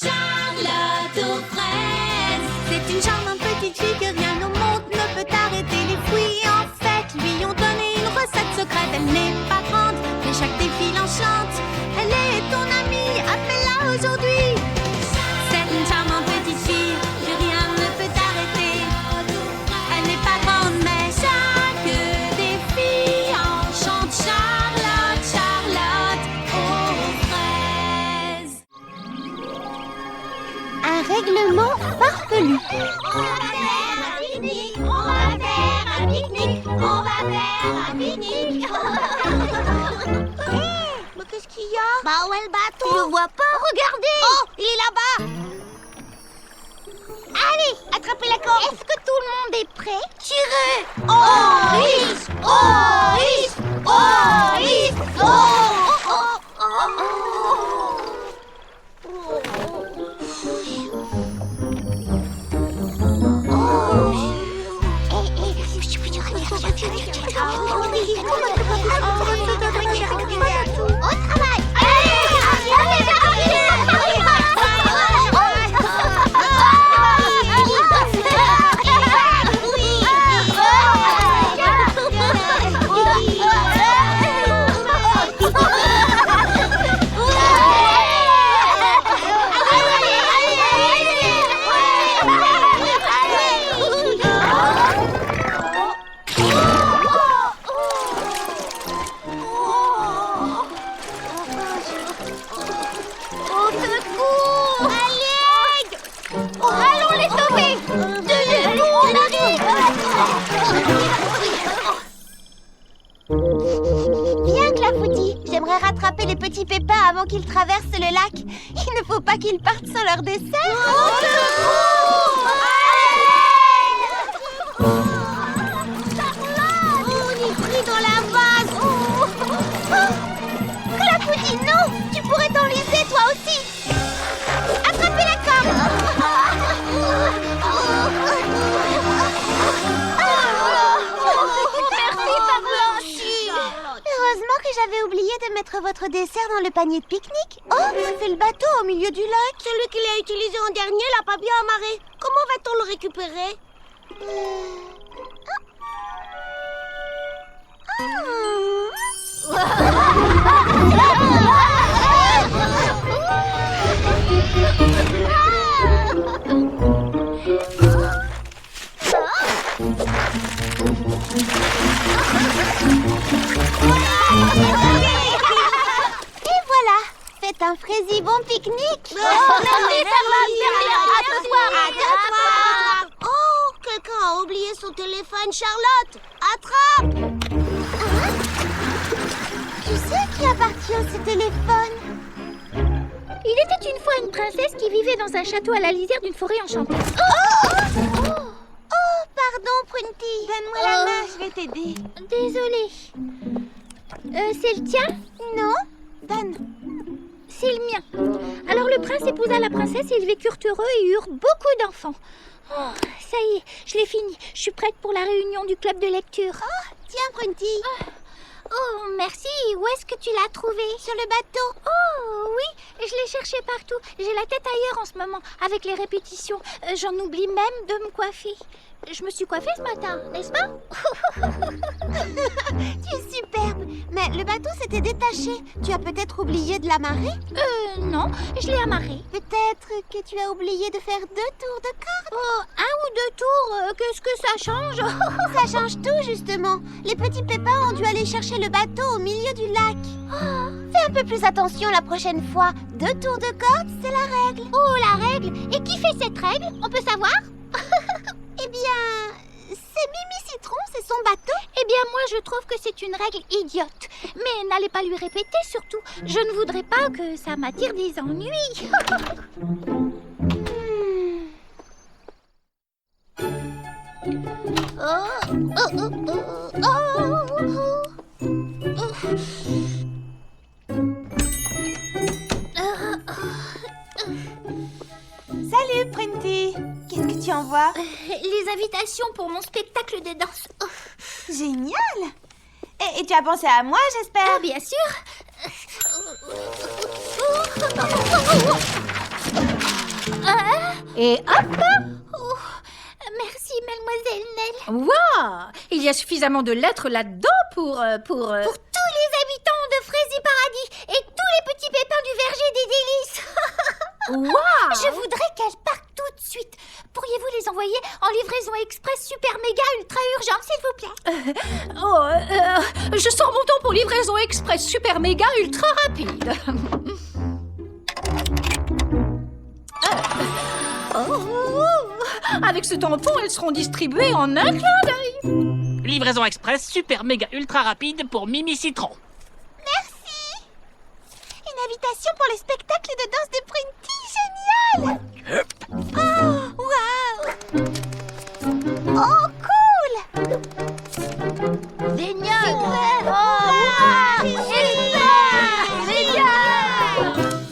Charlotte aux fraises. C'est une charmante petite fille que rien au monde ne peut arrêter. Les fruits en fait lui ont donné une recette secrète. Elle n'est pas grande, mais chaque défi l'enchante. Elle est ton amie, appelle-la aujourd'hui. C'est une charmante petite fille que rien ne peut arrêter. Elle n'est pas grande, mais chaque défi enchante. Charlotte, Charlotte aux fraises. Un règlement farfelu. On va faire un pique-nique, on va faire un pique-nique, on va faire un pique-nique. Mais qu'est-ce qu'il y a? Bah où est le bateau? Tu le vois pas? Regardez! Oh, il est là-bas! Allez, attrapez la corde! Est-ce que tout le monde est prêt? Tirez! Oris! Oris! Oris! Au travail! Au secours! À l'aide! Allons les sauver! Tenez-vous, on arrive! Viens, Clafoutis. J'aimerais rattraper les petits pépins avant qu'ils traversent le lac. Il ne faut pas qu'ils partent sans leur dessert. Au secours! On est pris dans la vase! Clafoutis, non! Tu pourrais t'enliser toi aussi! Attrapez la corde! Merci, Pavlanchi! Heureusement que j'avais oublié de mettre votre dessert dans le panier de pique-nique. Oh, c'est le bateau au milieu du lac. Celui qu'il a utilisé en dernier l'a pas bien amarré. Comment va-t-on le récupérer? Et voilà, faites un fraisi bon pique-nique. Merci, À ce soir. Oh, quelqu'un a oublié son téléphone, Charlotte. Attrape! Tu sais qui appartient ce téléphone? Il était une fois une princesse qui vivait dans un château à la lisière d'une forêt enchantée. Oh, pardon, Prunty. Donne-moi la main, je vais t'aider. Désolée. C'est le tien? Non? Donne. C'est le mien. Alors le prince épousa la princesse et ils vécurent heureux et eurent beaucoup d'enfants. Oh, ça y est, je l'ai fini. Je suis prête pour la réunion du club de lecture. Tiens, Prunty. Oh, merci. Où est-ce que tu l'as trouvé? Sur le bateau. Oh, oui. Je l'ai cherché partout. J'ai la tête ailleurs en ce moment. Avec les répétitions, j'en oublie même de me coiffer. Je me suis coiffée ce matin, n'est-ce pas? Tu es superbe. Mais le bateau s'était détaché. Tu as peut-être oublié de l'amarrer? Non, je l'ai amarré. Peut-être que tu as oublié de faire 2 tours de corde. Oh, 1 ou 2 tours, qu'est-ce que ça change? Ça change tout, justement. Les petits pépins ont dû aller chercher le bateau au milieu du lac. Fais un peu plus attention la prochaine fois. 2 tours de corde, c'est la règle. Oh, la règle. Et qui fait cette règle? On peut savoir? Eh bien, c'est Mimi Citron, c'est son bateau. Eh bien, moi, je trouve que c'est une règle idiote. Mais n'allez pas lui répéter, surtout. Je ne voudrais pas que ça m'attire des ennuis. Salut, Prunty. Qu'est-ce que tu envoies? Les invitations pour mon spectacle de danse. Génial. Et tu as pensé à moi, j'espère? Bien sûr. Et hop! Oh, merci, mademoiselle Nell. Waouh! Il y a suffisamment de lettres là-dedans pour... Pour tous les habitants de Fraisier Paradis et tous les petits pépins du verger des délices. Waouh! Je voudrais qu'elles partent tout de suite. Pourriez-vous les envoyer en livraison express super méga ultra urgente, s'il vous plaît? Je sors mon temps pour livraison express super méga ultra rapide. Avec ce tampon, elles seront distribuées en un clin d'œil. Livraison express super méga ultra rapide pour Mimi Citron. Une invitation pour le spectacle de danse de Prunty, génial! Oh, waouh! Oh, cool! Génial!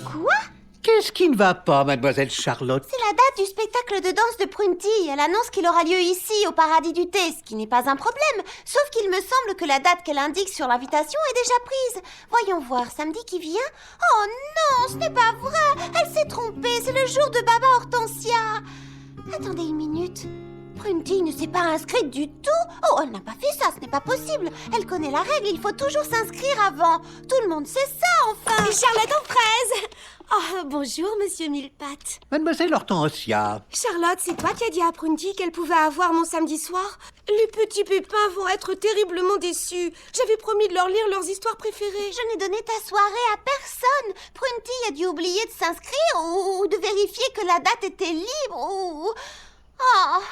Quoi? Qu'est-ce qui ne va pas, mademoiselle Charlotte? C'est la date du spectacle de danse de Prunty. Elle annonce qu'il aura lieu ici, au Paradis du Thé, ce qui n'est pas un problème. Sauf qu'il me semble que la date qu'elle indique sur l'invitation est déjà prise. Voyons voir, samedi qui vient? Oh non, ce n'est pas vrai! Elle s'est trompée, c'est le jour de Baba Hortensia. Attendez une minute. Prunty ne s'est pas inscrite du tout. Oh, elle n'a pas fait ça, ce n'est pas possible. Elle connaît la règle, il faut toujours s'inscrire avant. Tout le monde sait ça, enfin. Charlotte aux fraises. Oh, bonjour, monsieur Millepattes. Mademoiselle Hortensia. Charlotte, c'est toi qui as dit à Prunty qu'elle pouvait avoir mon samedi soir? Les petits pépins vont être terriblement déçus. J'avais promis de leur lire leurs histoires préférées. Je n'ai donné ta soirée à personne. Prunty a dû oublier de s'inscrire ou de vérifier que la date était libre ou... Oh,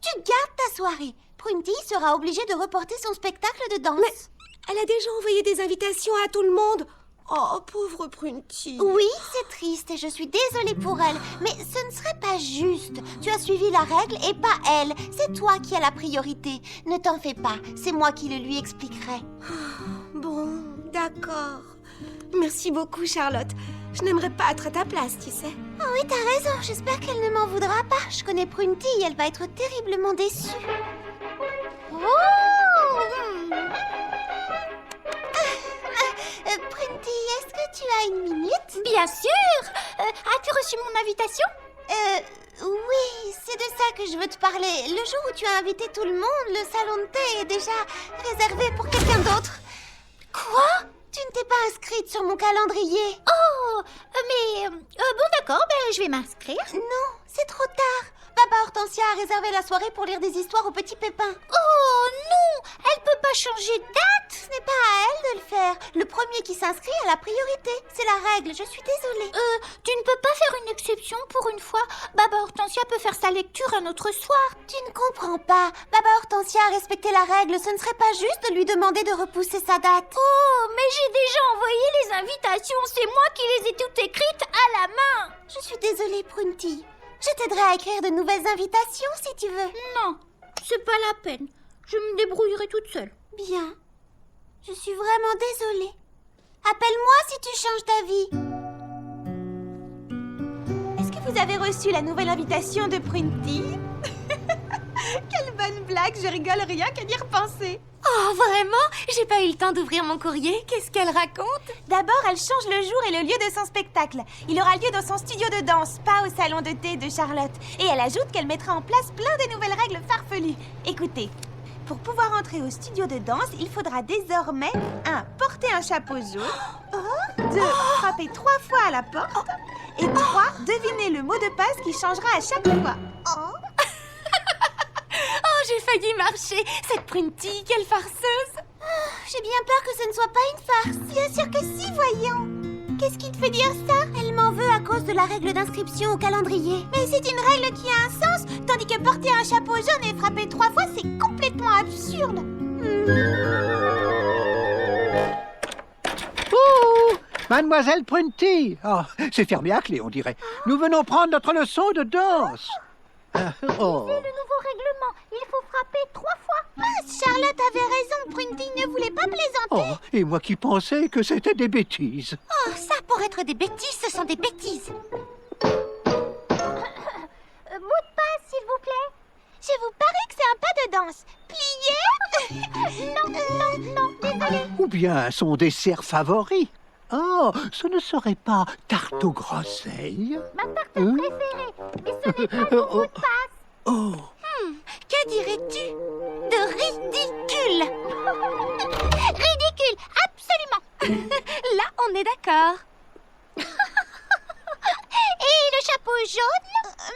tu gardes ta soirée. Prunty sera obligée de reporter son spectacle de danse. Mais elle a déjà envoyé des invitations à tout le monde. Oh, pauvre Prunty. Oui, c'est triste et je suis désolée pour elle. Mais ce ne serait pas juste. Tu as suivi la règle et pas elle. C'est toi qui as la priorité. Ne t'en fais pas. C'est moi qui le lui expliquerai. Bon, d'accord. Merci beaucoup, Charlotte. Je n'aimerais pas être à ta place, tu sais. Oh oui, t'as raison. J'espère qu'elle ne m'en voudra pas. Je connais Prunty et elle va être terriblement déçue. Prunty, est-ce que tu as une minute? Bien sûr. As-tu reçu mon invitation? Oui, c'est de ça que je veux te parler. Le jour où tu as invité tout le monde, le salon de thé est déjà réservé pour quelqu'un d'autre. Quoi? Tu ne t'es pas inscrite sur mon calendrier. Oh, mais... bon, d'accord, je vais m'inscrire. Non, c'est trop tard. Baba Hortensia a réservé la soirée pour lire des histoires aux petits pépins. Oh non, elle peut pas changer de date. Ce n'est pas à elle de le faire. Le premier qui s'inscrit a la priorité. C'est la règle, je suis désolée. Tu ne peux pas faire une exception pour une fois. Baba Hortensia peut faire sa lecture un autre soir. Tu ne comprends pas. Baba Hortensia a respecté la règle. Ce ne serait pas juste de lui demander de repousser sa date. Oh, mais j'ai déjà envoyé les invitations. C'est moi qui les ai toutes écrites à la main. Je suis désolée, Prunty. Je t'aiderai à écrire de nouvelles invitations si tu veux. Non, c'est pas la peine. Je me débrouillerai toute seule. Bien. Je suis vraiment désolée. Appelle-moi si tu changes d'avis. Est-ce que vous avez reçu la nouvelle invitation de Prunty? Quelle bonne blague, je rigole rien qu'à y repenser. Oh, vraiment? J'ai pas eu le temps d'ouvrir mon courrier. Qu'est-ce qu'elle raconte? D'abord, elle change le jour et le lieu de son spectacle. Il aura lieu dans son studio de danse, pas au salon de thé de Charlotte. Et elle ajoute qu'elle mettra en place plein de nouvelles règles farfelues. Écoutez, pour pouvoir entrer au studio de danse, il faudra désormais 1. Porter un chapeau jaune, 2. Frapper 3 fois à la porte, et 3. Deviner le mot de passe qui changera à chaque fois. Oh, j'ai failli marcher. Cette Prunty, quelle farceuse. J'ai bien peur que ce ne soit pas une farce. Bien sûr que si, voyons. Qu'est-ce qui te fait dire ça? Elle m'en veut à cause de la règle d'inscription au calendrier. Mais c'est une règle qui a un sens, tandis que porter un chapeau jaune et frapper 3 fois, c'est complètement absurde. Oh, mademoiselle Prunty. Oh, c'est fermé à clé, on dirait. Nous venons prendre notre leçon de danse. Oh. Le nouveau règlement, il faut frapper 3 fois. Charlotte avait raison, Prunty ne voulait pas plaisanter. Oh, et moi qui pensais que c'était des bêtises. Oh, ça, pour être des bêtises, ce sont des bêtises. Mot de passe, s'il vous plaît. Je vous parie que c'est un pas de danse. Plié? Non, désolé. Ou bien son dessert favori. Oh, ce ne serait pas tarte aux groseilles? Ma tarte Hein? préférée. Et ce n'est pas mon mot de passe. Oh, Que dirais-tu de ridicule? Ridicule, absolument. Là, on est d'accord. Et le chapeau jaune?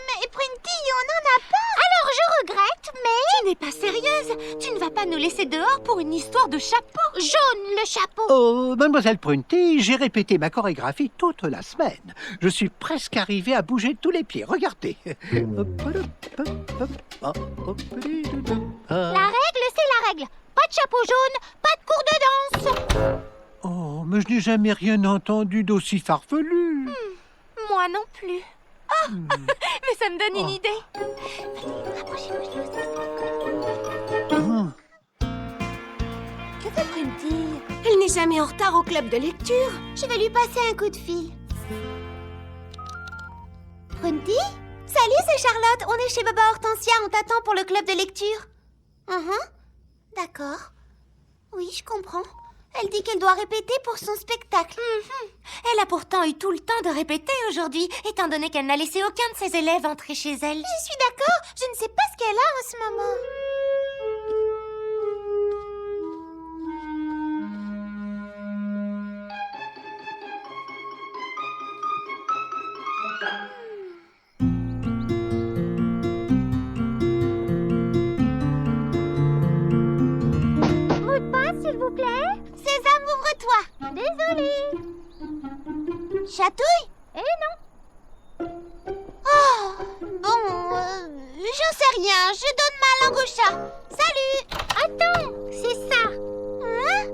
Mais Printy, on n'en a pas. Alors je regrette, mais... Tu n'es pas sérieuse. Tu ne vas pas nous laisser dehors pour une histoire de chapeau. Jaune le chapeau. oh, mademoiselle Prunty, j'ai répété ma chorégraphie toute la semaine. Je suis presque arrivé à bouger de tous les pieds. Regardez. La règle, c'est la règle. Pas de chapeau jaune, pas de cours de danse. Oh, mais je n'ai jamais rien entendu d'aussi farfelu. Moi non plus. Ah, mais ça me donne une idée. Hum. Que fait Printy? Elle n'est jamais en retard au club de lecture. Je vais lui passer un coup de fil. Prunty? Salut, c'est Charlotte. On est chez Baba Hortensia. On t'attend pour le club de lecture. D'accord. Oui, je comprends. Elle dit qu'elle doit répéter pour son spectacle. Elle a pourtant eu tout le temps de répéter aujourd'hui, étant donné qu'elle n'a laissé aucun de ses élèves entrer chez elle. Je suis d'accord. Je ne sais pas ce qu'elle a en ce moment. Mot de passe, s'il vous plaît. Sésame, ouvre-toi. Désolée. Chatouille? Eh non. Oh, bon, j'en sais rien. Je donne ma langue au chat. Salut. Attends, c'est ça.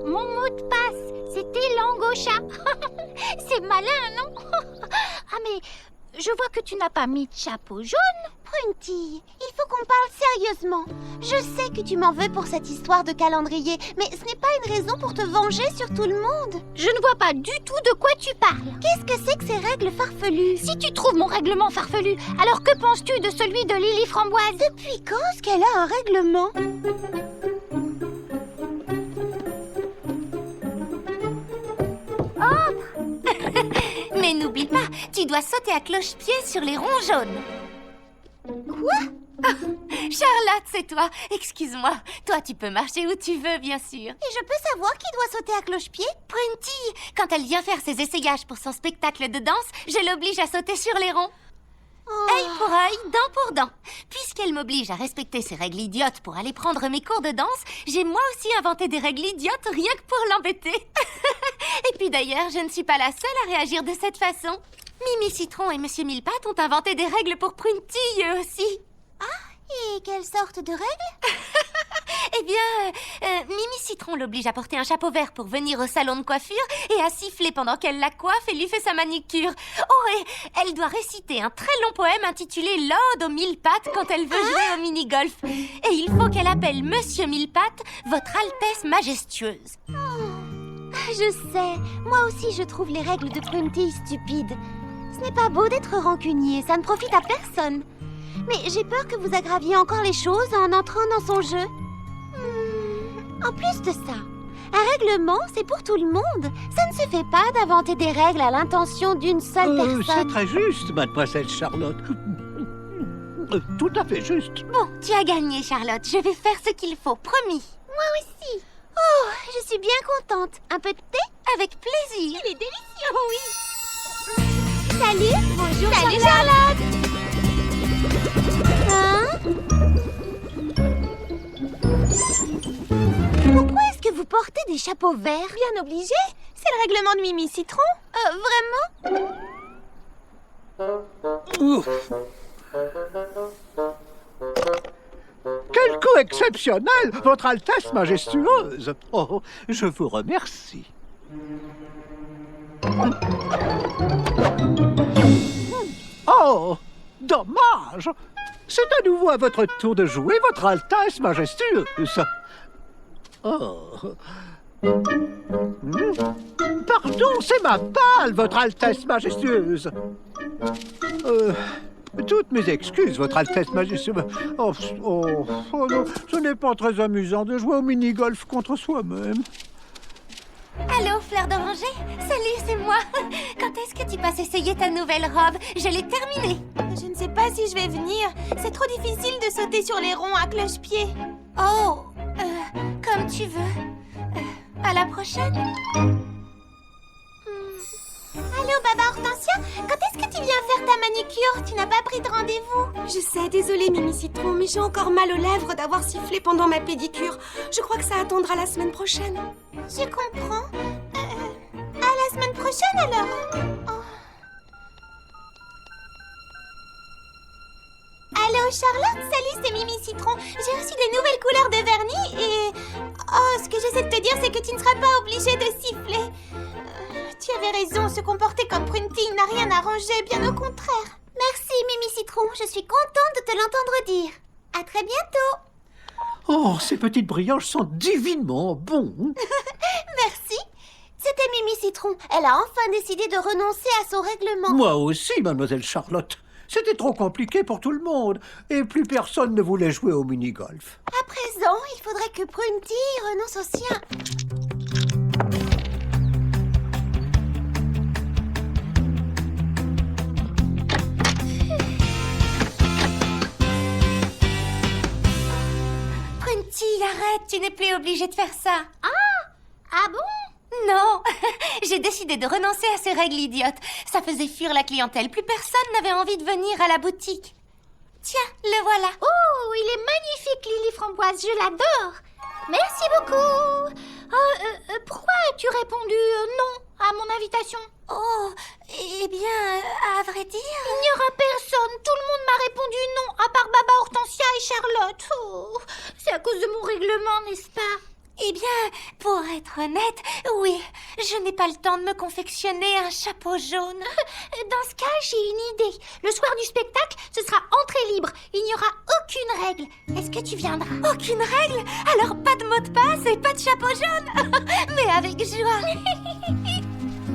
Mon mot de passe, c'était langue au chat. C'est malin, non? Ah mais, je vois que tu n'as pas mis de chapeau jaune. Prunty, il faut qu'on parle sérieusement. Je sais que tu m'en veux pour cette histoire de calendrier, mais ce n'est pas une raison pour te venger sur tout le monde. Je ne vois pas du tout de quoi tu parles. Qu'est-ce que c'est que ces règles farfelues? Si tu trouves mon règlement farfelu, alors que penses-tu de celui de Lily Framboise? Depuis quand est-ce qu'elle a un règlement? Mais n'oublie pas, tu dois sauter à cloche-pied sur les ronds jaunes. Quoi? Charlotte, c'est toi. Excuse-moi. Toi, tu peux marcher où tu veux, bien sûr. Et je peux savoir qui doit sauter à cloche-pied? Prunty, quand elle vient faire ses essayages pour son spectacle de danse, je l'oblige à sauter sur les ronds. Œil pour œil, dent pour dent. Puisqu'elle m'oblige à respecter ces règles idiotes pour aller prendre mes cours de danse, j'ai moi aussi inventé des règles idiotes rien que pour l'embêter. Et puis d'ailleurs, je ne suis pas la seule à réagir de cette façon. Mimi Citron et Monsieur Millepattes ont inventé des règles pour Prunty, eux aussi. Et quelle sorte de règles? Eh bien, Mimi Citron l'oblige à porter un chapeau vert pour venir au salon de coiffure et à siffler pendant qu'elle la coiffe et lui fait sa manicure. Oh, et elle doit réciter un très long poème intitulé L'Ode aux Mille-Pattes quand elle veut jouer au mini-golf. Et il faut qu'elle appelle Monsieur Mille-Pattes Votre Altesse Majestueuse. Je sais, moi aussi je trouve les règles de Prunty stupides. Ce n'est pas beau d'être rancunier, ça ne profite à personne. Mais j'ai peur que vous aggraviez encore les choses en entrant dans son jeu. En plus de ça, un règlement, c'est pour tout le monde. Ça ne se fait pas d'inventer des règles à l'intention d'une seule C'est personne. très juste, mademoiselle Charlotte. Tout à fait juste. Bon, tu as gagné, Charlotte. Je vais faire ce qu'il faut, promis. Moi aussi. Oh, je suis bien contente. Un peu de thé? Avec plaisir. Il est délicieux, oui. Salut. Bonjour, Salut, Charlotte. Hein? Pourquoi est-ce que vous portez des chapeaux verts? Bien obligé. C'est le règlement de Mimi Citron. Vraiment? Ouf. Quel coup exceptionnel, Votre Altesse majestueuse. Oh, je vous remercie. Oh, dommage. C'est à nouveau à votre tour de jouer, Votre Altesse majestueuse. Oh. Pardon, c'est ma balle, Votre Altesse majestueuse. Toutes mes excuses, Votre Altesse majestueuse. Oh non, ce n'est pas très amusant de jouer au mini-golf contre soi-même. Allô, Fleur d'Oranger? Salut, c'est moi. Quand est-ce que tu passes essayer ta nouvelle robe? Je l'ai terminée. Je ne sais pas si je vais venir. C'est trop difficile de sauter sur les ronds à cloche-pied. Oh, comme tu veux. À la prochaine. Allô, Baba Hortensia? Quand est-ce que tu viens faire ta manicure? Tu n'as pas pris de rendez-vous? Je sais, désolée Mimi Citron, mais j'ai encore mal aux lèvres d'avoir sifflé pendant ma pédicure. Je crois que ça attendra la semaine prochaine. Je comprends. À la semaine prochaine alors. Oh. Allô Charlotte, salut, c'est Mimi Citron. J'ai reçu des nouvelles couleurs de vernis et... Oh, ce que j'essaie de te dire, c'est que tu ne seras pas obligée de siffler. Tu avais raison, se comporter comme Prunty n'a rien arrangé, bien au contraire. Merci Mimi Citron, je suis contente de te l'entendre dire. À très bientôt. Oh, ces petites brioches sont divinement bons. Merci. C'était Mimi Citron. Elle a enfin décidé de renoncer à son règlement. Moi aussi, mademoiselle Charlotte. C'était trop compliqué pour tout le monde, et plus personne ne voulait jouer au mini-golf. À présent, il faudrait que Prunty renonce au sien. Prunty, arrête, tu n'es plus obligée de faire ça. Ah bon? Non, j'ai décidé de renoncer à ces règles idiotes. Ça faisait fuir la clientèle. Plus personne n'avait envie de venir à la boutique. Tiens, le voilà. Oh, il est magnifique, Lily Framboise, je l'adore. Merci beaucoup. Pourquoi as-tu répondu non à mon invitation? Oh, eh bien, à vrai dire... Il n'y aura personne, tout le monde m'a répondu non, à part Baba Hortensia et Charlotte. Oh, c'est à cause de mon règlement, n'est-ce pas? Eh bien, pour être honnête, oui, je n'ai pas le temps de me confectionner un chapeau jaune. Dans ce cas, j'ai une idée. Le soir du spectacle, ce sera entrée libre. Il n'y aura aucune règle. Est-ce que tu viendras? Aucune règle? Alors pas de mot de passe et pas de chapeau jaune? Mais avec joie.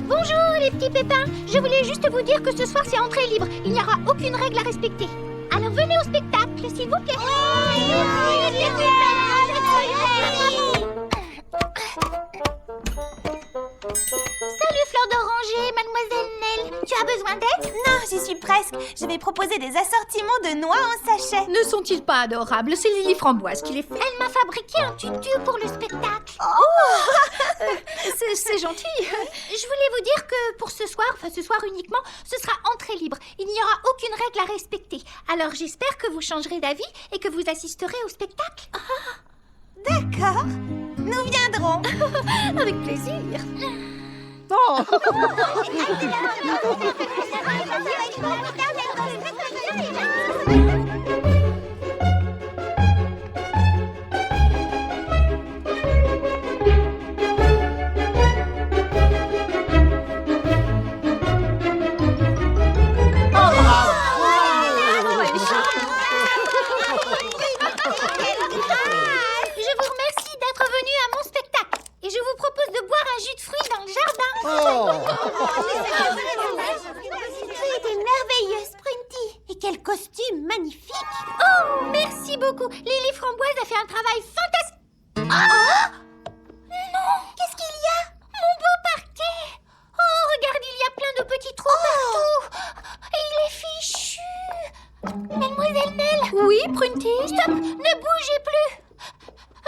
Bonjour les petits pépins. Je voulais juste vous dire que ce soir, c'est entrée libre. Il n'y aura aucune règle à respecter. Alors venez au spectacle, s'il vous plaît. Salut Fleur d'Oranger, mademoiselle Nell. Tu as besoin d'aide? Non, j'y suis presque. Je vais proposer des assortiments de noix en sachet. Ne sont-ils pas adorables? C'est Lily Framboise qui les fait. Elle m'a fabriqué un tutu pour le spectacle. C'est gentil. Je voulais vous dire que pour ce soir, enfin ce soir uniquement, ce sera entrée libre. Il n'y aura aucune règle à respecter. Alors j'espère que vous changerez d'avis et que vous assisterez au spectacle. D'accord, nous viendrons. Avec plaisir. Oh, Je vous remercie d'être venu à mon spectacle et je vous propose de boire un jus de fruits dans le jardin. Tu étais merveilleuse, Prunty. Et quel costume magnifique. Oh, merci beaucoup. Lily Framboise a fait un travail fantastique. Ah non, qu'est-ce qu'il y a? Mon beau parquet. Oh, regarde, il y a plein de petits trous partout. Et il est fichu. Mademoiselle Nell. Oui, Prunty. Stop, ne bougez plus.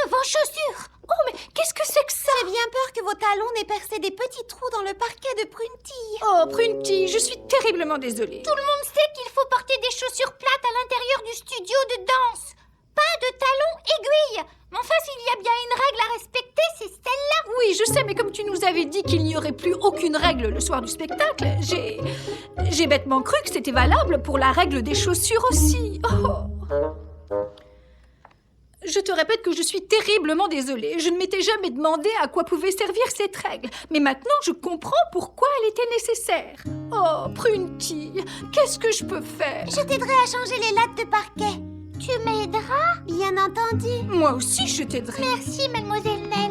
Vos chaussures. Oh, mais qu'est-ce que c'est que ça? J'ai bien peur que vos talons n'aient percé des petits trous dans le parquet de Prunty. Oh, Prunty, je suis terriblement désolée. Tout le monde sait qu'il faut porter des chaussures plates à l'intérieur du studio de danse. Pas de talons aiguilles. Mais enfin, s'il y a bien une règle à respecter, c'est celle-là. Oui, je sais, mais comme tu nous avais dit qu'il n'y aurait plus aucune règle le soir du spectacle, j'ai bêtement cru que c'était valable pour la règle des chaussures aussi. Oh. Je te répète que je suis terriblement désolée. Je ne m'étais jamais demandé à quoi pouvait servir cette règle. Mais maintenant, je comprends pourquoi elle était nécessaire. Oh, Prunty, qu'est-ce que je peux faire? Je t'aiderai à changer les lattes de parquet. Tu m'aideras? Bien entendu. Moi aussi, je t'aiderai. Merci, mademoiselle Nell.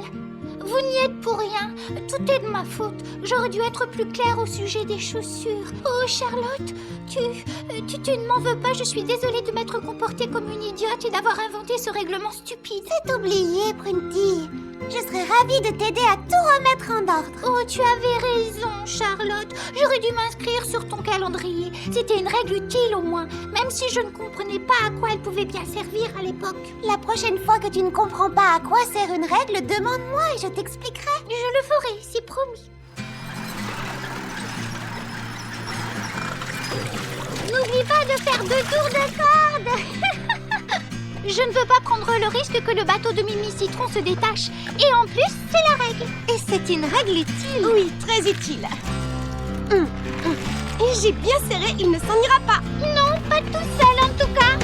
Vous n'y êtes pour rien. Tout est de ma faute. J'aurais dû être plus claire au sujet des chaussures. Oh, Charlotte, tu ne m'en veux pas. Je suis désolée de m'être comportée comme une idiote et d'avoir inventé ce règlement stupide. C'est oublié, Prunty. Je serais ravie de t'aider à tout remettre en ordre. Oh, tu avais raison, Charlotte. J'aurais dû m'inscrire sur ton calendrier. C'était une règle utile au moins, même si je ne comprenais pas à quoi elle pouvait bien servir à l'époque. La prochaine fois que tu ne comprends pas à quoi sert une règle, demande-moi et je t'expliquerai. Je le ferai, c'est promis. N'oublie pas de faire 2 tours de corde. Je ne veux pas prendre le risque que le bateau de Mimi Citron se détache. Et en plus, c'est la règle. Et c'est une règle utile. Oui, très utile. Et j'ai bien serré, il ne s'en ira pas. Non, pas tout seul en tout cas.